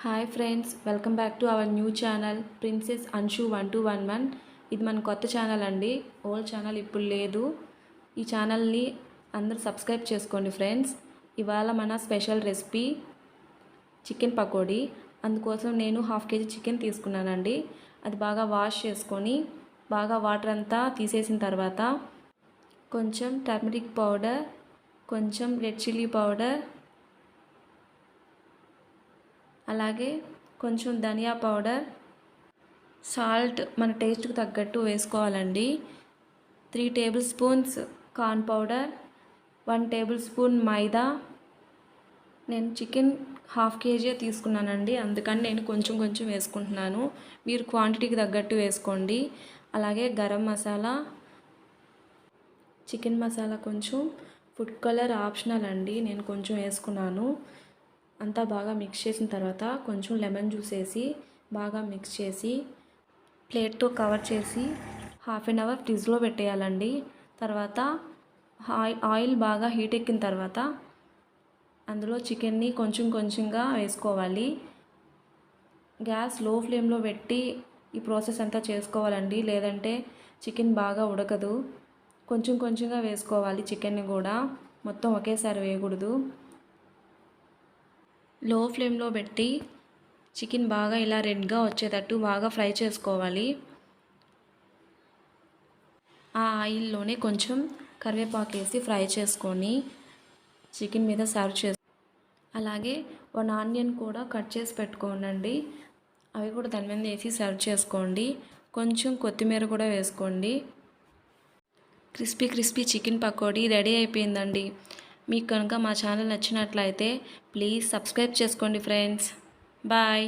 Hi friends, welcome back to our new channel princess Anshu 1211. ఇది మన కొత్త ఛానల్ అండి. ఓల్డ్ ఛానల్ ఇప్పుడు లేదు. ఈ ఛానల్ని అందరూ సబ్స్క్రైబ్ చేసుకోండి ఫ్రెండ్స్. ఇవాళ మన స్పెషల్ రెసిపీ చికెన్ పకోడీ. అందుకోసం నేను 1/2 kg చికెన్ తీసుకున్నానండి. అది బాగా వాష్ చేసుకొని బాగా వాటర్ అంతా తీసేసిన తర్వాత కొంచెం టర్మరిక్ పౌడర్, కొంచెం రెడ్ చిల్లీ పౌడర్, అలాగే కొంచెం ధనియా పౌడర్, సాల్ట్ మన టేస్ట్కి తగ్గట్టు వేసుకోవాలండి. 3 tablespoons corn powder, 1 tablespoon మైదా. నేను చికెన్ 1/2 kg తీసుకున్నానండి, అందుకని నేను కొంచెం కొంచెం వేసుకుంటున్నాను. మీరు క్వాంటిటీకి తగ్గట్టు వేసుకోండి. అలాగే గరం మసాలా, చికెన్ మసాలా, కొంచెం ఫుడ్ కలర్ ఆప్షనల్ అండి, నేను కొంచెం వేసుకున్నాను. అంతా బాగా మిక్స్ చేసిన తర్వాత కొంచెం లెమన్ జ్యూస్ వేసి బాగా మిక్స్ చేసి ప్లేట్తో కవర్ చేసి 1/2 అవర్ ఫ్రిడ్జ్లో పెట్టేయాలండి. తర్వాత ఆయిల్ బాగా హీట్ ఎక్కిన తర్వాత అందులో చికెన్ని కొంచెం కొంచెంగా వేసుకోవాలి. గ్యాస్ లో ఫ్లేమ్లో పెట్టి ఈ ప్రాసెస్ అంతా చేసుకోవాలండి, లేదంటే చికెన్ బాగా ఉడకదు. కొంచెం కొంచెంగా వేసుకోవాలి చికెన్ని కూడా, మొత్తం ఒకేసారి వేయకూడదు. లో ఫ్లేమ్లో పెట్టి చికెన్ బాగా ఇలా రెడ్గా వచ్చేటట్టు బాగా ఫ్రై చేసుకోవాలి. ఆ ఆయిల్లోనే కొంచెం కరివేపాకు వేసి ఫ్రై చేసుకొని చికెన్ మీద సర్వ్ చేసి, అలాగే 1 ఆనియన్ కూడా కట్ చేసి పెట్టుకోండి, అవి కూడా దాని మీద వేసి సర్వ్ చేసుకోండి. కొంచెం కొత్తిమీర కూడా వేసుకోండి. క్రిస్పీ చికెన్ పకోడీ రెడీ అయిపోయిందండి. మీకు కనుక మా ఛానల్ నచ్చినట్లయితే ప్లీజ్ సబ్స్క్రైబ్ చేసుకోండి ఫ్రెండ్స్. బాయ్.